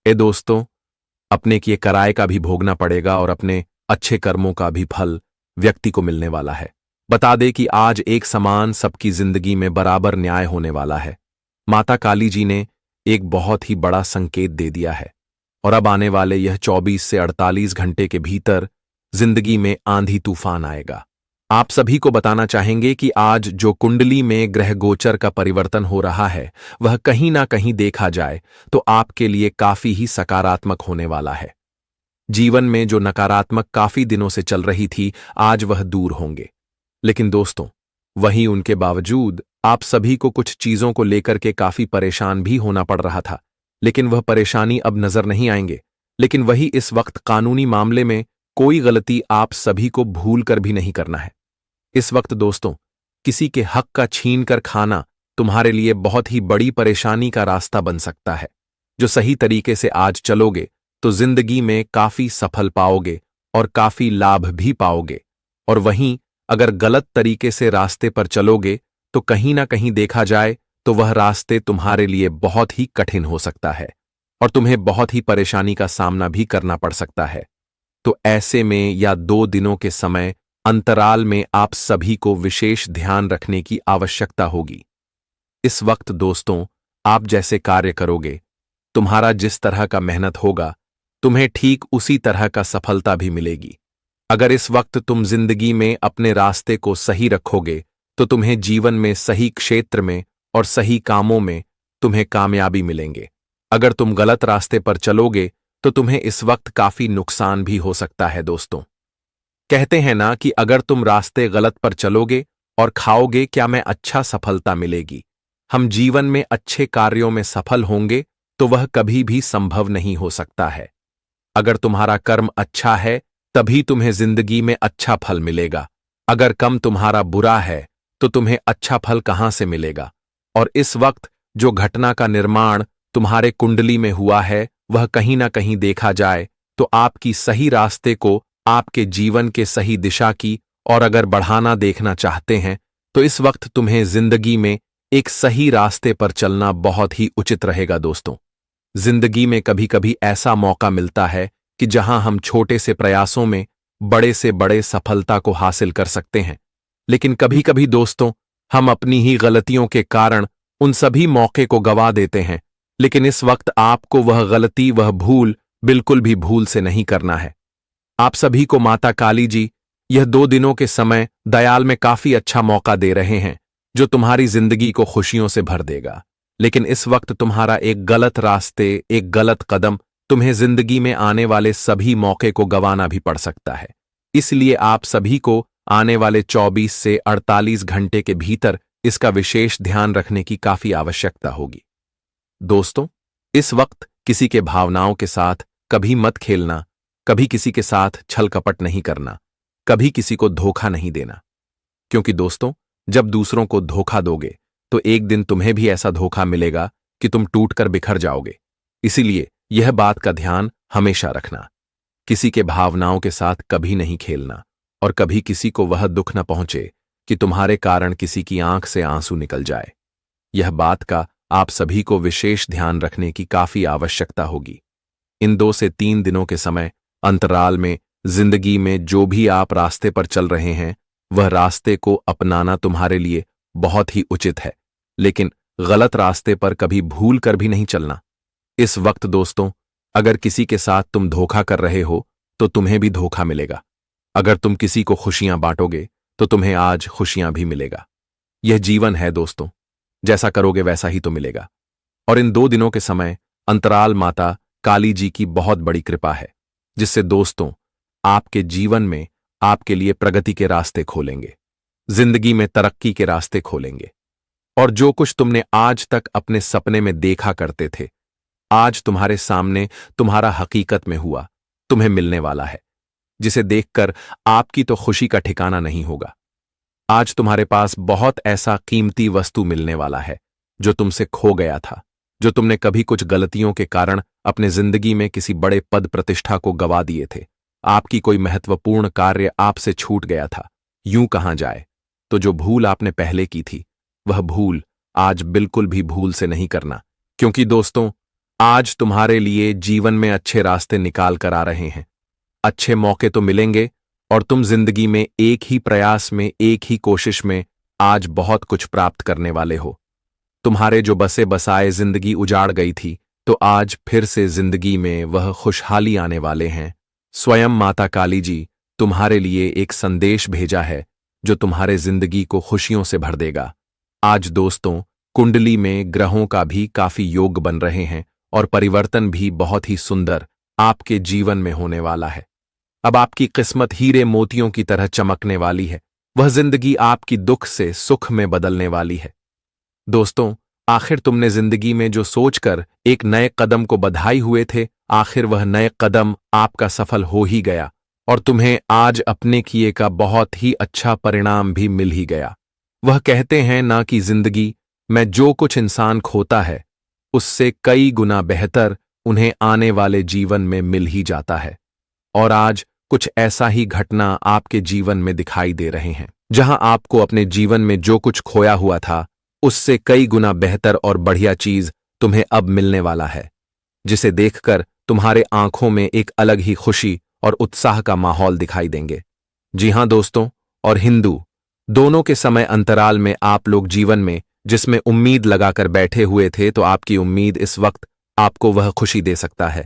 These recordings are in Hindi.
दोस्तों, अपने किए कराए का भी भोगना पड़ेगा और अपने अच्छे कर्मों का भी फल व्यक्ति को मिलने वाला है। बता दे कि आज एक समान सबकी जिंदगी में बराबर न्याय होने वाला है। माता काली जी ने एक बहुत ही बड़ा संकेत दे दिया है और अब आने वाले यह 24 से 48 घंटे के भीतर जिंदगी में आंधी तूफान आएगा। आप सभी को बताना चाहेंगे कि आज जो कुंडली में ग्रह गोचर का परिवर्तन हो रहा है वह कहीं ना कहीं देखा जाए तो आपके लिए काफी ही सकारात्मक होने वाला है। जीवन में जो नकारात्मक काफी दिनों से चल रही थी आज वह दूर होंगे। लेकिन दोस्तों, वहीं उनके बावजूद आप सभी को कुछ चीजों को लेकर के काफी परेशान भी होना पड़ रहा था। लेकिन वह परेशानी अब नजर नहीं आएंगे। लेकिन वही इस वक्त कानूनी मामले में कोई गलती आप सभी को भूल कर भी नहीं करना है। इस वक्त दोस्तों, किसी के हक का छीन कर खाना तुम्हारे लिए बहुत ही बड़ी परेशानी का रास्ता बन सकता है। जो सही तरीके से आज चलोगे तो जिंदगी में काफी सफल पाओगे और काफी लाभ भी पाओगे। और वहीं अगर गलत तरीके से रास्ते पर चलोगे तो कहीं ना कहीं देखा जाए तो वह रास्ते तुम्हारे लिए बहुत ही कठिन हो सकता है और तुम्हें बहुत ही परेशानी का सामना भी करना पड़ सकता है। तो ऐसे में या 2 दिनों के समय अंतराल में आप सभी को विशेष ध्यान रखने की आवश्यकता होगी। इस वक्त दोस्तों, आप जैसे कार्य करोगे, तुम्हारा जिस तरह का मेहनत होगा, तुम्हें ठीक उसी तरह का सफलता भी मिलेगी। अगर इस वक्त तुम जिंदगी में अपने रास्ते को सही रखोगे तो तुम्हें जीवन में सही क्षेत्र में और सही कामों में तुम्हें कामयाबी मिलेंगे। अगर तुम गलत रास्ते पर चलोगे तो तुम्हें इस वक्त काफी नुकसान भी हो सकता है। दोस्तों, कहते हैं ना कि अगर तुम रास्ते गलत पर चलोगे और खाओगे क्या में अच्छा सफलता मिलेगी। हम जीवन में अच्छे कार्यों में सफल होंगे तो वह कभी भी संभव नहीं हो सकता है। अगर तुम्हारा कर्म अच्छा है तभी तुम्हें जिंदगी में अच्छा फल मिलेगा। अगर कर्म तुम्हारा बुरा है तो तुम्हें अच्छा फल कहां से मिलेगा। और इस वक्त जो घटना का निर्माण तुम्हारे कुंडली में हुआ है वह कहीं ना कहीं देखा जाए तो आपकी सही रास्ते को, आपके जीवन के सही दिशा की और अगर बढ़ाना देखना चाहते हैं तो इस वक्त तुम्हें जिंदगी में एक सही रास्ते पर चलना बहुत ही उचित रहेगा। दोस्तों, जिंदगी में कभी कभी ऐसा मौका मिलता है कि जहां हम छोटे से प्रयासों में बड़े से बड़े सफलता को हासिल कर सकते हैं। लेकिन कभी कभी दोस्तों, हम अपनी ही गलतियों के कारण उन सभी मौके को गवा देते हैं। लेकिन इस वक्त आपको वह गलती, वह भूल बिल्कुल भी भूल से नहीं करना है। आप सभी को माता काली जी यह 2 दिनों के समय दयाल में काफी अच्छा मौका दे रहे हैं जो तुम्हारी जिंदगी को खुशियों से भर देगा। लेकिन इस वक्त तुम्हारा एक गलत रास्ते, एक गलत कदम तुम्हें जिंदगी में आने वाले सभी मौके को गंवाना भी पड़ सकता है। इसलिए आप सभी को आने वाले 24 से 48 घंटे के भीतर इसका विशेष ध्यान रखने की काफी आवश्यकता होगी। दोस्तों, इस वक्त किसी के भावनाओं के साथ कभी मत खेलना, कभी किसी के साथ छल कपट नहीं करना, कभी किसी को धोखा नहीं देना। क्योंकि दोस्तों, जब दूसरों को धोखा दोगे तो एक दिन तुम्हें भी ऐसा धोखा मिलेगा कि तुम टूटकर बिखर जाओगे। इसीलिए यह बात का ध्यान हमेशा रखना, किसी के भावनाओं के साथ कभी नहीं खेलना और कभी किसी को वह दुख न पहुंचे कि तुम्हारे कारण किसी की आंख से आंसू निकल जाए। यह बात का आप सभी को विशेष ध्यान रखने की काफी आवश्यकता होगी। इन 2 से 3 दिनों के समय अंतराल में जिंदगी में जो भी आप रास्ते पर चल रहे हैं वह रास्ते को अपनाना तुम्हारे लिए बहुत ही उचित है। लेकिन गलत रास्ते पर कभी भूल कर भी नहीं चलना। इस वक्त दोस्तों, अगर किसी के साथ तुम धोखा कर रहे हो तो तुम्हें भी धोखा मिलेगा। अगर तुम किसी को खुशियां बांटोगे तो तुम्हें आज खुशियां भी मिलेगा। यह जीवन है दोस्तों, जैसा करोगे वैसा ही तो मिलेगा। और इन 2 दिनों के समय अंतराल माता काली जी की बहुत बड़ी कृपा है जिससे दोस्तों आपके जीवन में आपके लिए प्रगति के रास्ते खोलेंगे, जिंदगी में तरक्की के रास्ते खोलेंगे। और जो कुछ तुमने आज तक अपने सपने में देखा करते थे, आज तुम्हारे सामने तुम्हारा हकीकत में हुआ, तुम्हें मिलने वाला है, जिसे देखकर आपकी तो खुशी का ठिकाना नहीं होगा। आज तुम्हारे पास बहुत ऐसा कीमती वस्तु मिलने वाला है जो तुमसे खो गया था, जो तुमने कभी कुछ गलतियों के कारण अपने जिंदगी में किसी बड़े पद प्रतिष्ठा को गवा दिए थे। आपकी कोई महत्वपूर्ण कार्य आपसे छूट गया था। यूं कहा जाए तो जो भूल आपने पहले की थी वह भूल आज बिल्कुल भी भूल से नहीं करना। क्योंकि दोस्तों, आज तुम्हारे लिए जीवन में अच्छे रास्ते निकाल कर आ रहे हैं। अच्छे मौके तो मिलेंगे और तुम जिंदगी में एक ही प्रयास में, एक ही कोशिश में आज बहुत कुछ प्राप्त करने वाले हो। तुम्हारे जो बसे बसाए जिंदगी उजाड़ गई थी, तो आज फिर से जिंदगी में वह खुशहाली आने वाले हैं। स्वयं माता काली जी तुम्हारे लिए एक संदेश भेजा है जो तुम्हारे जिंदगी को खुशियों से भर देगा। आज दोस्तों, कुंडली में ग्रहों का भी काफी योग बन रहे हैं और परिवर्तन भी बहुत ही सुंदर आपके जीवन में होने वाला है। अब आपकी किस्मत हीरे मोतियों की तरह चमकने वाली है। वह जिंदगी आपकी दुख से सुख में बदलने वाली है। दोस्तों, आखिर तुमने जिंदगी में जो सोचकर एक नए कदम को बधाई हुए थे, आखिर वह नए कदम आपका सफल हो ही गया और तुम्हें आज अपने किए का बहुत ही अच्छा परिणाम भी मिल ही गया। वह कहते हैं ना कि जिंदगी में जो कुछ इंसान खोता है, उससे कई गुना बेहतर उन्हें आने वाले जीवन में मिल ही जाता है। और आज कुछ ऐसा ही घटना आपके जीवन में दिखाई दे रहे हैं, जहां आपको अपने जीवन में जो कुछ खोया हुआ था, उससे कई गुना बेहतर और बढ़िया चीज तुम्हें अब मिलने वाला है, जिसे देखकर तुम्हारे आंखों में एक अलग ही खुशी और उत्साह का माहौल दिखाई देंगे। जी हां दोस्तों, और हिंदू दोनों के समय अंतराल में आप लोग जीवन में जिसमें उम्मीद लगाकर बैठे हुए थे, तो आपकी उम्मीद इस वक्त आपको वह खुशी दे सकता है।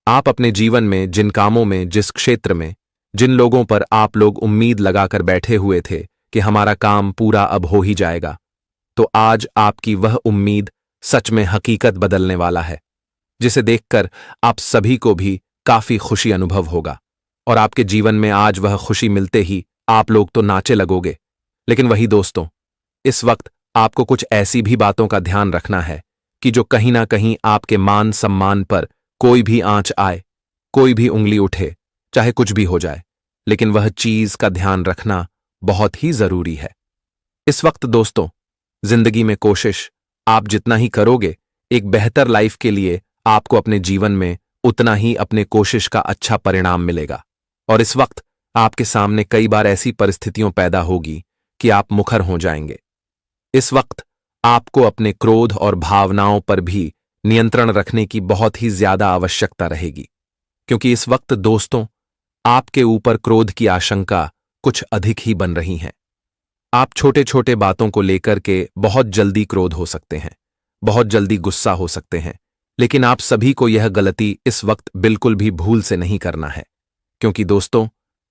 आप अपने जीवन में जिन कामों में, जिस क्षेत्र में, जिन लोगों पर आप लोग उम्मीद लगाकर बैठे हुए थे कि हमारा काम पूरा अब हो ही जाएगा, तो आज आपकी वह उम्मीद सच में हकीकत बदलने वाला है, जिसे देखकर आप सभी को भी काफी खुशी अनुभव होगा। और आपके जीवन में आज वह खुशी मिलते ही आप लोग तो नाचे लगोगे। लेकिन वही दोस्तों, इस वक्त आपको कुछ ऐसी भी बातों का ध्यान रखना है कि जो कहीं ना कहीं आपके मान सम्मान पर कोई भी आंच आए, कोई भी उंगली उठे, चाहे कुछ भी हो जाए, लेकिन वह चीज का ध्यान रखना बहुत ही जरूरी है। इस वक्त दोस्तों, जिंदगी में कोशिश आप जितना ही करोगे, एक बेहतर लाइफ के लिए आपको अपने जीवन में उतना ही अपने कोशिश का अच्छा परिणाम मिलेगा। और इस वक्त आपके सामने कई बार ऐसी परिस्थितियों पैदा होगी कि आप मुखर हो जाएंगे। इस वक्त आपको अपने क्रोध और भावनाओं पर भी नियंत्रण रखने की बहुत ही ज्यादा आवश्यकता रहेगी, क्योंकि इस वक्त दोस्तों आपके ऊपर क्रोध की आशंका कुछ अधिक ही बन रही है। आप छोटे छोटे बातों को लेकर के बहुत जल्दी क्रोध हो सकते हैं, बहुत जल्दी गुस्सा हो सकते हैं, लेकिन आप सभी को यह गलती इस वक्त बिल्कुल भी भूल से नहीं करना है, क्योंकि दोस्तों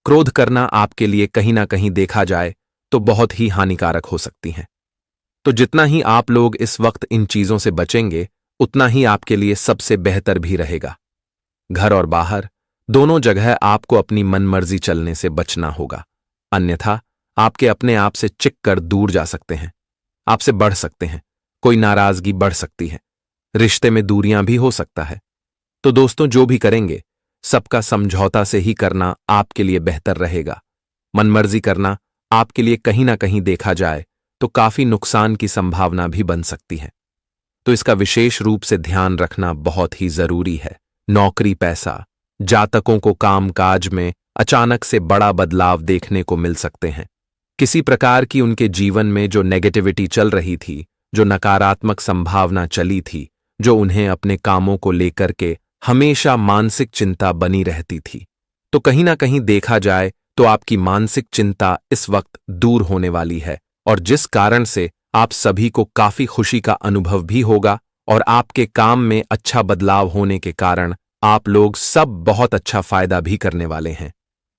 क्रोध करना आपके लिए कहीं ना कहीं देखा जाए तो बहुत ही हानिकारक हो सकती हैं। तो जितना ही आप लोग इस वक्त इन चीजों से बचेंगे, उतना ही आपके लिए सबसे बेहतर भी रहेगा। घर और बाहर दोनों जगह आपको अपनी मनमर्जी चलने से बचना होगा, अन्यथा आपके अपने आप से चिक कर दूर जा सकते हैं, आपसे बढ़ सकते हैं, कोई नाराजगी बढ़ सकती है, रिश्ते में दूरियां भी हो सकता है। तो दोस्तों, जो भी करेंगे सबका समझौता से ही करना आपके लिए बेहतर रहेगा। मनमर्जी करना आपके लिए कहीं ना कहीं देखा जाए तो काफी नुकसान की संभावना भी बन सकती है। तो इसका विशेष रूप से ध्यान रखना बहुत ही जरूरी है। नौकरी, पैसा, जातकों को कामकाज में अचानक से बड़ा बदलाव देखने को मिल सकते हैं। किसी प्रकार की उनके जीवन में जो नेगेटिविटी चल रही थी, जो नकारात्मक संभावना चली थी, जो उन्हें अपने कामों को लेकर के हमेशा मानसिक चिंता बनी रहती थी, तो कहीं ना कहीं देखा जाए तो आपकी मानसिक चिंता इस वक्त दूर होने वाली है, और जिस कारण से आप सभी को काफी खुशी का अनुभव भी होगा और आपके काम में अच्छा बदलाव होने के कारण आप लोग सब बहुत अच्छा फायदा भी करने वाले हैं।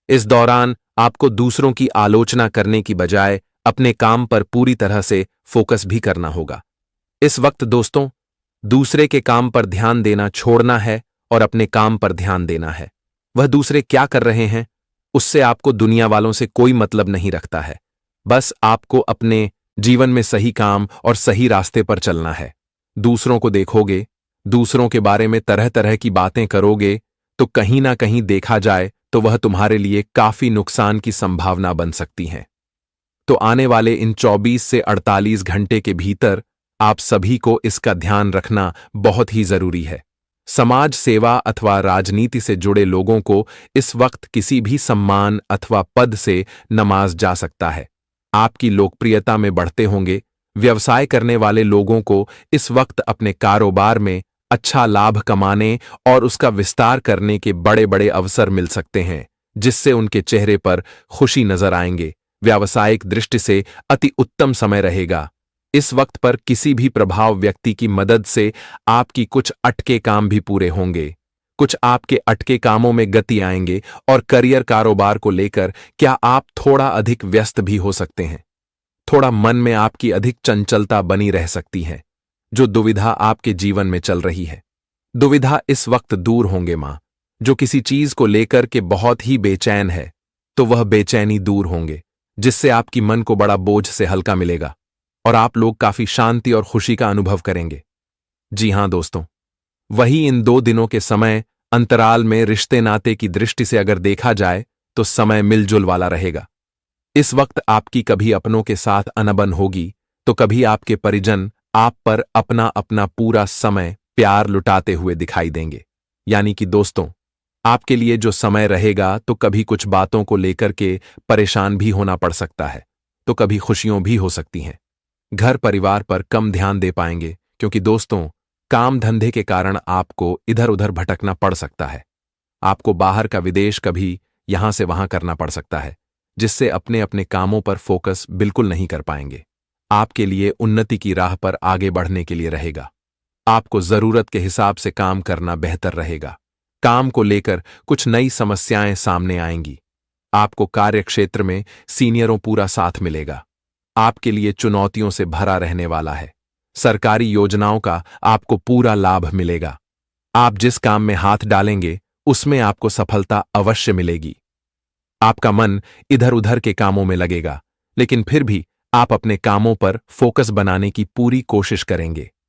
इस दौरान आपको दूसरों की आलोचना करने की बजाय अपने काम पर पूरी तरह से फोकस भी करना होगा। इस वक्त दोस्तों दूसरे के काम पर ध्यान देना छोड़ना है और अपने काम पर ध्यान देना है। वह दूसरे क्या कर रहे हैं उससे आपको दुनिया वालों से कोई मतलब नहीं रखता है। बस आपको अपने जीवन में सही काम और सही रास्ते पर चलना है। दूसरों को देखोगे, दूसरों के बारे में तरह तरह की बातें करोगे, तो कहीं ना कहीं देखा जाए तो वह तुम्हारे लिए काफी नुकसान की संभावना बन सकती है। तो आने वाले इन 24 से 48 घंटे के भीतर आप सभी को इसका ध्यान रखना बहुत ही जरूरी है। समाज सेवा अथवा राजनीति से जुड़े लोगों को इस वक्त किसी भी सम्मान अथवा पद से नवाजा जा सकता है। आपकी लोकप्रियता में बढ़ते होंगे। व्यवसाय करने वाले लोगों को इस वक्त अपने कारोबार में अच्छा लाभ कमाने और उसका विस्तार करने के बड़े बड़े अवसर मिल सकते हैं, जिससे उनके चेहरे पर खुशी नजर आएंगे। व्यावसायिक दृष्टि से अति उत्तम समय रहेगा। इस वक्त पर किसी भी प्रभाव व्यक्ति की मदद से आपकी कुछ अटके काम भी पूरे होंगे। कुछ आपके अटके कामों में गति आएंगे और करियर कारोबार को लेकर क्या आप थोड़ा अधिक व्यस्त भी हो सकते हैं। थोड़ा मन में आपकी अधिक चंचलता बनी रह सकती है। जो दुविधा आपके जीवन में चल रही है, दुविधा इस वक्त दूर होंगे मां। जो किसी चीज को लेकर के बहुत ही बेचैन है, तो वह बेचैनी दूर होंगे, जिससे आपकी मन को बड़ा बोझ से हल्का मिलेगा और आप लोग काफी शांति और खुशी का अनुभव करेंगे। जी हां दोस्तों, वही इन 2 दिनों के समय अंतराल में रिश्ते नाते की दृष्टि से अगर देखा जाए तो समय मिलजुल वाला रहेगा। इस वक्त आपकी कभी अपनों के साथ अनबन होगी, तो कभी आपके परिजन आप पर अपना अपना पूरा समय प्यार लुटाते हुए दिखाई देंगे। यानी कि दोस्तों, आपके लिए जो समय रहेगा तो कभी कुछ बातों को लेकर के परेशान भी होना पड़ सकता है, तो कभी खुशियों भी हो सकती हैं। घर परिवार पर कम ध्यान दे पाएंगे, क्योंकि दोस्तों, काम धंधे के कारण आपको इधर उधर भटकना पड़ सकता है। आपको बाहर का विदेश कभी यहां से वहां करना पड़ सकता है, जिससे अपने अपने कामों पर फोकस बिल्कुल नहीं कर पाएंगे। आपके लिए उन्नति की राह पर आगे बढ़ने के लिए रहेगा। आपको जरूरत के हिसाब से काम करना बेहतर रहेगा। काम को लेकर कुछ नई समस्याएं सामने आएंगी। आपको कार्यक्षेत्र में सीनियरों पूरा साथ मिलेगा। आपके लिए चुनौतियों से भरा रहने वाला है। सरकारी योजनाओं का आपको पूरा लाभ मिलेगा। आप जिस काम में हाथ डालेंगे उसमें आपको सफलता अवश्य मिलेगी। आपका मन इधर उधर के कामों में लगेगा, लेकिन फिर भी आप अपने कामों पर फोकस बनाने की पूरी कोशिश करेंगे।